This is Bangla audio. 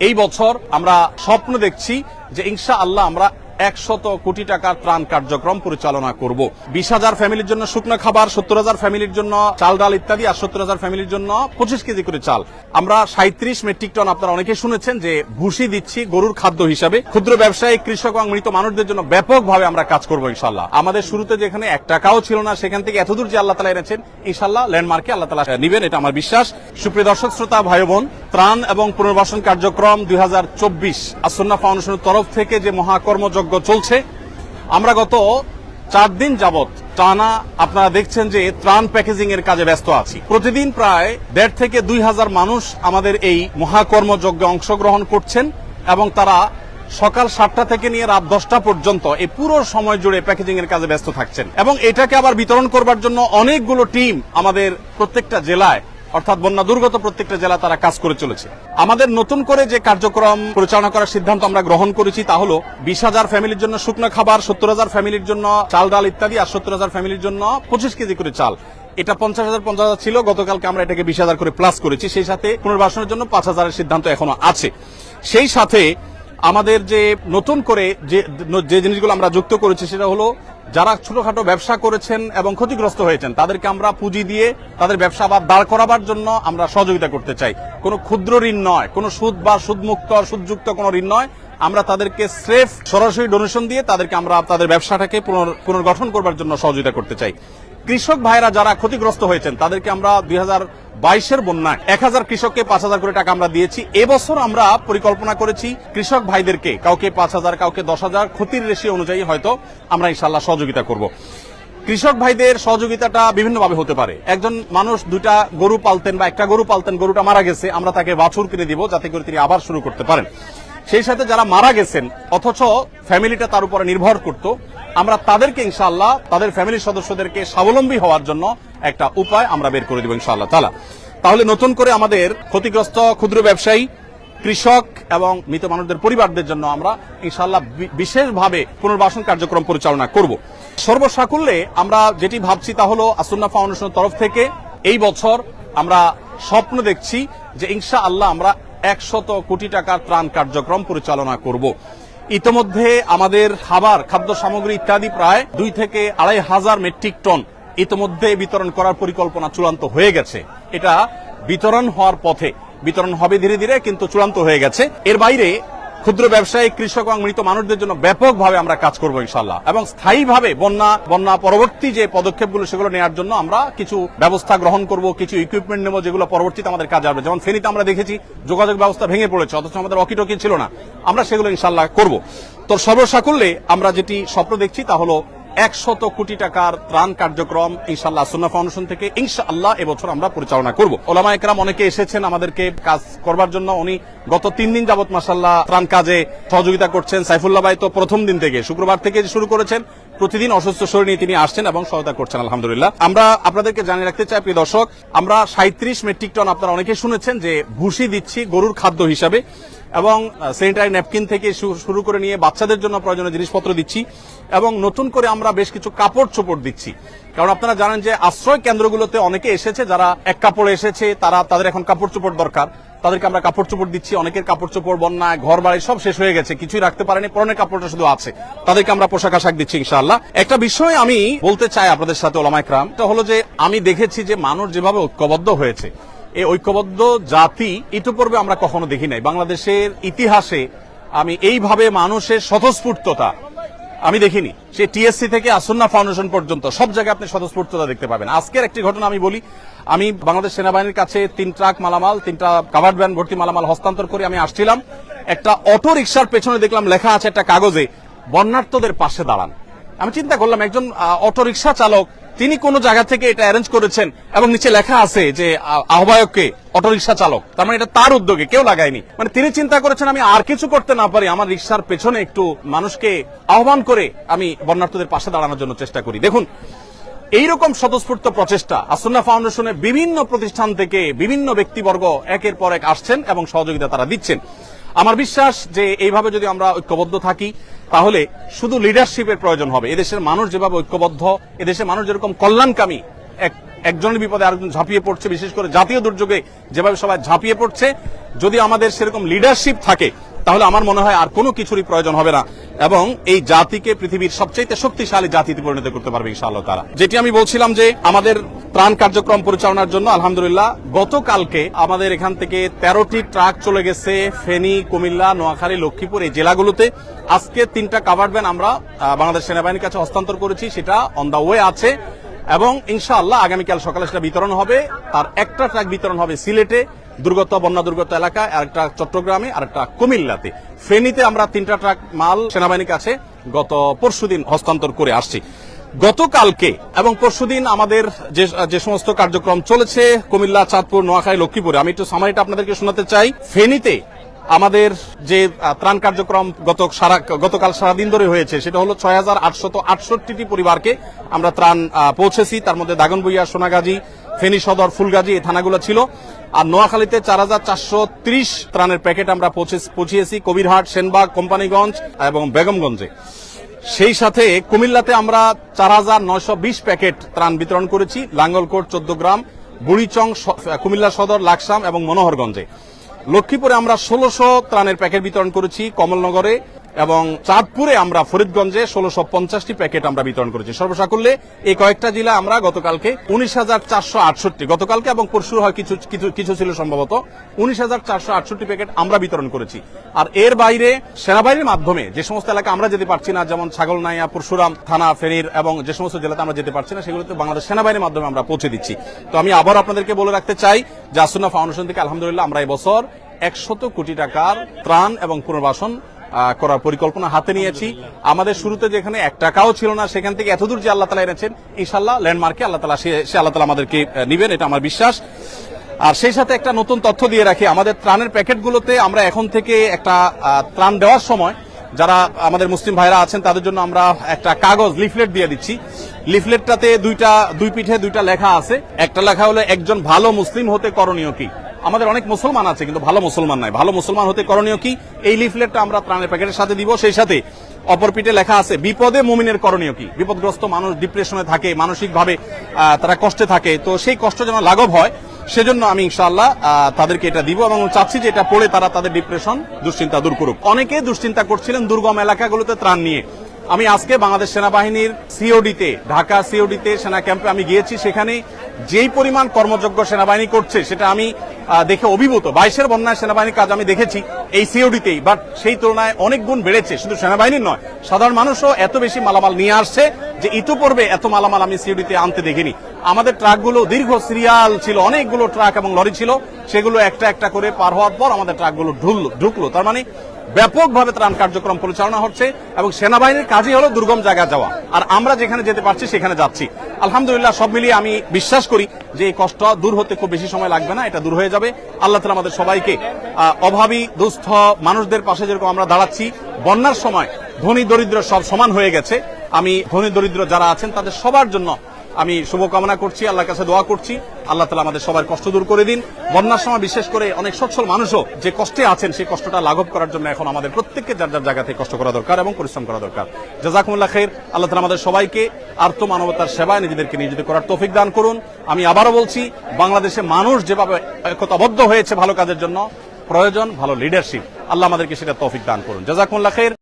এই বছর আমরা স্বপ্ন দেখছি যে ইনশাআল্লাহ আমরা 100 কোটি টাকার ত্রাণ কার্যক্রম পরিচালনা করব। 20,000 ফ্যামিলির জন্য শুকনো খাবার, 70,000 ফ্যামিলির জন্য চাল ডাল ইত্যাদি, আর 70,000 ফ্যামিলির জন্য 25 কেজি করে চাল। আমরা 37 মেট্রিক টন, আপনারা অনেকে শুনেছেন যে ভুসি দিচ্ছি গরুর খাদ্য হিসাবে। ক্ষুদ্র ব্যবসায়ী, কৃষক এবং মৃত মানুষদের জন্য ব্যাপকভাবে আমরা কাজ করব ইনশাআল্লাহ। আমাদের শুরুতে যেখানে 1 টাকাও ছিল না, সেখান থেকে এতদূর যে আল্লাহ তাআলা এনেছেন, ইনশাআল্লাহ ল্যান্ডমার্কে আল্লাহ তাআলা নিবেন, এটা আমার বিশ্বাস। সুপ্রিয় দর্শক শ্রোতা ভাই বোন, ত্রাণ এবং পুনর্বাসন কার্যক্রম 2024 আসন্না ফাউন্ডেশনের তরফ থেকে যে মহাকর্মযজ্ঞ চলছে, আমরা গত 4 দিন যাবত টানা আপনারা দেখছেন যে ত্রাণ প্যাকেজিং এর কাজে ব্যস্ত আছি। প্রতিদিন প্রায় 1,500 থেকে 2,000 মানুষ আমাদের এই মহাকর্মযজ্ঞে অংশগ্রহণ করছেন এবং তারা সকাল 7টা থেকে নিয়ে রাত 10টা পর্যন্ত এই পুরো সময় জুড়ে প্যাকেজিং এর কাজে ব্যস্ত থাকছেন এবং এটাকে আবার বিতরণ করবার জন্য অনেকগুলো টিম আমাদের প্রত্যেকটা জেলায়, অর্থাৎ বন্যা দুর্গত প্রত্যেকটা জেলা তারা কাজ করে চলেছে। আমাদের নতুন করে যে কার্যক্রম পরিচালনা করার সিদ্ধান্ত আমরা গ্রহণ করেছি তা হলো 20,000 ফ্যামিলির জন্য শুকনো খাবার, 70,000 ফ্যামিলির জন্য চাল ডাল ইত্যাদি, আর 70,000 ফ্যামিলির জন্য 25 কেজি করে চাল। এটা 50,000 ছিল, গতকালকে আমরা এটাকে 20,000 করে প্লাস করেছি। সেই সাথে পুনর্বাসনের জন্য 5,000-এর সিদ্ধান্ত এখনো আছে। সেই সাথে আমাদের যে নতুন করে যে জিনিসগুলো আমরা যুক্ত করেছি সেটা হলো যারা ছোটখাটো ব্যবসা করেছেন এবং ক্ষতিগ্রস্ত হয়েছেন তাদেরকে আমরা পুঁজি দিয়ে তাদের ব্যবসা আবার দাঁড় করাবার জন্য আমরা সহযোগিতা করতে চাই। কোনো ক্ষুদ্র ঋণ নয়, কোনো সুদ বা সুদমুক্ত সুদযুক্ত কোনো ঋণ নয়। আমরা তাদেরকে স্রেফ সরাসরি ডোনেশন দিয়ে তাদেরকে আমরা তাদের ব্যবসাটাকে পুনর্গঠন করবার জন্য সহযোগিতা করতে চাই। কৃষক ভাইরা যারা ক্ষতিগ্রস্ত হয়েছেন তাদেরকে আমরা 2022-এর বন্যায় 1,000 কৃষককে 5,000 করে টাকা আমরা দিয়েছি। এবছর আমরা পরিকল্পনা করেছি কৃষক ভাইদেরকে কাউকে 5,000, কাউকে 10,000, ক্ষতির রেশিও অনুযায়ী হয়তো আমরা ইনশাআল্লাহ সহযোগিতা করব। কৃষক ভাইদের সহযোগিতাটা বিভিন্নভাবে হতে পারে। একজন মানুষ 2টা গরু পালতেন বা 1টা গরু পালতেন, গরুটা মারা গেছে, আমরা তাকে বাছুর কিনে দিব যাতে করে তিনি আবার শুরু করতে পারেন। সেই সাথে যারা মারা গেছেন অথচ ফ্যামিলিটা তার উপরে নির্ভর করত, আমরা তাদেরকে ইনশাআল্লাহ তাদের ফ্যামিলির সদস্যদেরকে স্বাবলম্বী হওয়ার জন্য একটা উপায় আমরা বের করে দিব ইনশাআল্লাহ তাআলা। তাহলে নতুন করে আমাদের ক্ষতিগ্রস্ত ক্ষুদ্র ব্যবসায়ী, কৃষক এবং মৃত মানুষদের পরিবারদের জন্য আমরা ইনশাআল্লাহ বিশেষভাবে পুনর্বাসন কার্যক্রম পরিচালনা করব। সর্বসাকুল্যে আমরা যেটি ভাবছি তা হলো আসন্না ফাউন্ডেশনের তরফ থেকে এই বছর আমরা স্বপ্ন দেখছি যে ইনশাআল্লাহ আমরা 100 কোটি টাকার ত্রাণ কার্যক্রম পরিচালনা করব। ইতোমধ্যে আমাদের খাদ্য সামগ্রী ইত্যাদি প্রায় 2 থেকে 2,500 মেট্রিক টন ইতোমধ্যে বিতরণ করার পরিকল্পনা চূড়ান্ত হয়ে গেছে। এটা বিতরণ হওয়ার পথে, বিতরণ হবে ধীরে ধীরে, কিন্তু চূড়ান্ত হয়ে গেছে। এর বাইরে ক্ষুদ্র ব্যবসায়ী, কৃষক এবং মৃত মানুষদের জন্য ব্যাপকভাবে আমরা কাজ করব ইনশাআল্লাহ এবং স্থায়ীভাবে বন্যা পরবর্তী যে পদক্ষেপগুলো সেগুলো নেওয়ার জন্য আমরা কিছু ব্যবস্থা গ্রহণ করব, কিছু ইকুইপমেন্ট নেব যেগুলো পরবর্তীতে আমাদের কাজে আসবে। যেমন ফেনীতে আমরা দেখেছি যোগাযোগ ব্যবস্থা ভেঙে পড়েছে, অথচ আমাদের ওয়াকিটকি ছিল না, আমরা সেগুলো ইনশাআল্লাহ করব। তো সর্বসাকুল্যে আমরা যেটি স্বপ্ন দেখছি তা হলো 100 কোটি টাকার ত্রাণ কার্যক্রম ইনশাআল্লাহ সুন্নাহ ফাউন্ডেশন থেকে ইনশাআল্লাহ এবছর আমরা পরিচালনা করব। ওলামা একরাম অনেকে এসেছেন আমাদেরকে কাজ করবার জন্য। উনি গত 3 দিন যাবত মাশাআল্লাহ ত্রাণ কাজে সহযোগিতা করছেন। সাইফুল্লাহ ভাই তো প্রথম দিন থেকে, শুক্রবার থেকে শুরু করেছেন, প্রতিদিন অসুস্থ শরীর নিয়ে তিনি আসছেন এবং সহায়তা করছেন আলহামদুলিল্লাহ। আমরা আপনাদেরকে জানিয়ে রাখতে চাই প্রিয় দর্শক, আমরা 37 মেট্রিক টন, আপনারা অনেকে শুনেছেন যে ভুসি দিচ্ছি গরুর খাদ্য হিসাবে এবং স্যানিটারি ন্যাপকিন থেকে শুরু করে নিয়ে বাচ্চাদের জন্য প্রয়োজনীয় জিনিসপত্র দিচ্ছি এবং নতুন করে আমরা বেশ কিছু কাপড় চোপড় দিচ্ছি। কারণ আপনারা জানেন যে আশ্রয় কেন্দ্রগুলোতে অনেকে এসেছে যারা এক কাপড়ে এসেছে, তাদের এখন কাপড় চোপড় দরকার, তাদেরকে আমরা কাপড় চোপড় দিচ্ছি। অনেকের কাপড় চোপড় বন্যায় ঘর বাড়ি সব শেষ হয়ে গেছে, কিছুই রাখতে পারেনি, পরনের কাপড়টা শুধু আছে, তাদেরকে আমরা পোশাক আশাক দিচ্ছি ইনশাআল্লাহ। একটা বিষয় আমি বলতে চাই আপনাদের সাথে ওলামা একরাম, এটা হলো যে আমি দেখেছি যে মানুষ যেভাবে ঐক্যবদ্ধ হয়েছে, এই ঐক্যবদ্ধ জাতি ইতিপূর্বে আমরা কখনো দেখি নাই। বাংলাদেশের ইতিহাসে আমি এইভাবে মানুষের স্বতঃস্ফূর্ততা আমি দেখিনি। সে টিএসসি থেকে আসন্না ফাউন্ডেশন পর্যন্ত সব জায়গায় আপনি স্বতঃস্ফূর্ততা দেখতে পাবেন। আজকের একটি ঘটনা আমি বলি, আমি বাংলাদেশ সেনাবাহিনীর কাছে 3 ট্রাক মালামাল, 3টা কাভার্ড ভ্যান ভর্তি মালামাল হস্তান্তর করে আমি আসছিলাম। একটা অটো রিকশার পেছনে দেখলাম লেখা আছে একটা কাগজে, বন্যার্তদের পাশে দাঁড়ান। আমি চিন্তা করলাম একজন অটো রিকশা চালক তিনি কোন জায়গা থেকে এটা অ্যারেঞ্জ করেছেন এবং নিচে লেখা আছে যে আহ্বায়ককে অটোরিকশা চালক, তার মানে এটা তার উদ্যোগে, কেউ লাগায়নি। মানে তিনি চিন্তা করেছেন আমি আর কিছু করতে না পারি, আমার রিকশার পেছনে একটু মানুষকে আহ্বান করে আমি বন্যার্তদের পাশে দাঁড়ানোর জন্য চেষ্টা করি। দেখুন, এইরকম স্বতঃস্ফূর্ত প্রচেষ্টা আসন্না ফাউন্ডেশনের বিভিন্ন প্রতিষ্ঠান থেকে বিভিন্ন ব্যক্তিবর্গ একের পর এক আসছেন এবং সহযোগিতা তারা দিচ্ছেন। আমার বিশ্বাস যে এইভাবে যদি আমরা ঐক্যবদ্ধ থাকি তাহলে শুধু লিডারশিপের প্রয়োজন হবে। এদেশের মানুষ যেভাবে ঐক্যবদ্ধ, এদেশের মানুষ যেরকম কল্যাণকামী একজনের বিপদে আরেকজন ঝাঁপিয়ে পড়ছে, বিশেষ করে জাতীয় দুর্যোগে যেভাবে সবাই ঝাঁপিয়ে পড়ছে, যদি আমাদের সেরকম লিডারশিপ থাকে তাহলে আমার মনে হয় আর কোনো কিছুরই প্রয়োজন হবে না এবং এই জাতিকে পৃথিবীর সবচেয়ে শক্তিশালী জাতিতে পরিণত করতে পারবে ইনশাআল্লাহ তাআলা। যেটি আমি বলছিলাম যে আমাদের ত্রাণ কার্যক্রম পরিচালনার জন্য আলহামদুলিল্লাহ গতকালকে আমাদের এখান থেকে 13টি ট্রাক চলে গেছে ফেনী, কুমিল্লা, নোয়াখালী, লক্ষ্মীপুর এই জেলাগুলোতে। আজকে 3টা কাভার্ড ভ্যান আমরা বাংলাদেশ সেনাবাহিনীর কাছে হস্তান্তর করেছি, সেটা অন দা ওয়ে আছে এবং ইনশাআল্লাহ আগামীকাল সকালে সেটা বিতরণ হবে। তার একটা ট্রাক বিতরণ হবে সিলেটে বন্যা দুর্গত এলাকায়, আরেকটা চট্টগ্রামে, আরেকটা কুমিল্লাতে। ফেনীতে আমরা 3টা ট্রাক মাল সেনাবাহিনীর কাছে গত পরশুদিন হস্তান্তর করে আসছি। গতকালকে এবং পরশুদিন আমাদের যে সমস্ত কার্যক্রম চলেছে কুমিল্লা, চাঁদপুর, নোয়াখালী, লক্ষ্মীপুরে, আমি একটু সামারিটা আপনাদেরকে শোনাতে চাই। ফেনীতে আমাদের যে ত্রাণ কার্যক্রম গতকাল সারাদিন ধরে হয়েছে সেটা হলো 6868টি পরিবারকে আমরা ত্রাণ পৌঁছেছি। তার মধ্যে দাগনভূঞা, সোনাগাজী, ফেনী সদর, ফুলগাজী এই থানাগুলো ছিল। আর নোয়াখালীতে 4430 ত্রাণের প্যাকেট আমরা পৌঁছিয়েছি কবিরহাট, সেনবাগ, কোম্পানিগঞ্জ এবং বেগমগঞ্জে। সেই সাথে কুমিল্লাতে আমরা 4920 প্যাকেট ত্রাণ বিতরণ করেছি লাঙ্গলকোট, 14 গ্রাম, বুড়িচং, কুমিল্লা সদর, লাকসাম এবং মনোহরগঞ্জে। লক্ষ্মীপুরে আমরা 1600 ত্রাণের প্যাকেট বিতরণ করেছি কমলনগরে এবং চাঁদপুরে আমরা ফরিদগঞ্জে 1650টি প্যাকেট আমরা বিতরণ করেছি। সর্বসাকুল্যে এই কয়েকটা জেলা আমরা গতকালকে 19,468 গতকালকে এবং পরশু হয় কিছু ছিল সম্ভবত 19,468 প্যাকেট আমরা বিতরণ করেছি। আর এর বাইরে সেনাবাহিনীর মাধ্যমে যে সমস্ত এলাকা আমরা যেতে পারছি না, যেমন ছাগলনাইয়া, পরশুরাম থানা, ফেনীর এবং যে সমস্ত জেলাতে আমরা যেতে পারছি না, সেগুলোতে বাংলাদেশ সেনাবাহিনীর মাধ্যমে আমরা পৌঁছে দিচ্ছি। তো আমি আবার আপনাদেরকে বলে রাখতে চাই যে আসুন্নাহ ফাউন্ডেশন থেকে আলহামদুলিল্লাহ আমরা এবছর 100 কোটি টাকার ত্রাণ এবং পুনর্বাসন করার পরিকল্পনা হাতে নিয়েছি। আমাদের শুরুতে যেখানে 1 টাকাও ছিল না সেখান থেকে এতদূর যে আল্লাহ তাআলা এনেছেন, ইনশাআল্লাহ ল্যান্ডমার্কে আল্লাহ তাআলা আমাদেরকে নিবেন, এটা আমার বিশ্বাস। আর সেই সাথে একটা নতুন তথ্য দিয়ে রাখি, আমাদের ত্রাণের প্যাকেটগুলোতে আমরা এখন থেকে একটা ত্রাণ দেওয়ার সময় যারা আমাদের মুসলিম ভাইরা আছেন তাদের জন্য আমরা একটা কাগজ লিফলেট দিয়ে দিচ্ছি। লিফলেটটাতে দুই পিঠে 2টা লেখা আছে। একটা লেখা হলো একজন ভালো মুসলিম হতে করণীয় কি। আমাদের অনেক মুসলমান আছে কিন্তু ভালো মুসলমান নাই। ভালো মুসলমান হতে করণীয় কি, এই লিফলেটটা আমরা ত্রাণের প্যাকেটের সাথে দিব। সেই সাথে অপর পিঠে লেখা আছে বিপদে মুমিনের করণীয় কি। বিপদগ্রস্ত মানুষ ডিপ্রেশনে থাকে, মানসিকভাবে তারা কষ্টে থাকে, তো সেই কষ্ট যেন লাঘব হয় সেজন্য আমি ইনশাআল্লাহ তাদেরকে এটা দিব এবং চাচ্ছি যে এটা পড়ে তারা তাদের ডিপ্রেশন, দুশ্চিন্তা দূর করুক। অনেকে দুশ্চিন্তা করছিলেন দুর্গম এলাকাগুলোতে ত্রাণ নিয়ে। আমি আজকে বাংলাদেশ সেনাবাহিনীর সিওডিতে, ঢাকা সিওডিতে সেনা ক্যাম্পে আমি গিয়েছি। সেখানে যেই পরিমাণ কর্মযোগ্য সেনাবাহিনী করছে সেটা আমি দেখে অভিভূত। 22-এর বন্যায় সেনাবাহিনীর কাজ আমি দেখেছি এই সিওডিতেই, বাট সেই তুলনায় অনেক গুণ বেড়েছে। শুধু সেনাবাহিনীর নয়, সাধারণ মানুষও এত বেশি মালামাল নিয়ে আসছে যে ইতিপূর্বে এত মালামাল আমি সিওডিতে আনতে দেখিনি। আমাদের ট্রাকগুলো দীর্ঘ সিরিয়াল ছিল, অনেকগুলো ট্রাক এবং লরি ছিল, সেগুলো একটা একটা করে পার হওয়ার পর আমাদের ট্রাকগুলো ঢুকলো। তার মানে ব্যাপকভাবে ত্রাণ কার্যক্রম পরিচালনা হচ্ছে এবং সেনাবাহিনীর কাজই হলো দুর্গম জায়গায় যাওয়া, আর আমরা যেখানে যেতে পারছি সেখানে যাচ্ছি। আলহামদুলিল্লাহ সব মিলিয়ে আমি বিশ্বাস করি যে এই কষ্ট দূর হতে খুব বেশি সময় লাগবে না, এটা দূর হয়ে যাবে। আল্লাহ তাআলা আমাদের সবাইকে অভাবী দুস্থ মানুষদের পাশে যেরকম আমরা দাঁড়াচ্ছি, বন্যার সময় ধনী দরিদ্র সব সমান হয়ে গেছে। আমি ধনী দরিদ্র যারা আছেন তাদের সবার জন্য আমি শুভকামনা করছি, আল্লাহর কাছে দোয়া করছি আল্লাহ তাআলা আমাদের সবার কষ্ট দূর করে দিন। বন্যার সময় বিশেষ করে অনেক সচ্ছল মানুষও যে কষ্টে আছেন সেই কষ্টটা লাঘব করার জন্য এখন আমাদের প্রত্যেককে যার যার জায়গা থেকে কষ্ট করা দরকার এবং পরিশ্রম করা দরকার। জাযাকুমুল্লাহ খাইর। আল্লাহ তাআলা আমাদের সবাইকে আর্ত মানবতার সেবায় নিজেদেরকে নিয়োজিত করার তৌফিক দান করুন। আমি আবারও বলছি, বাংলাদেশে মানুষ যেভাবে একতাবদ্ধ হয়েছে ভালো কাজের জন্য, প্রয়োজন ভালো লিডারশিপ। আল্লাহ আমাদেরকে সেটা তৌফিক দান করুন। জাযাকুমুল্লাহ খাইর।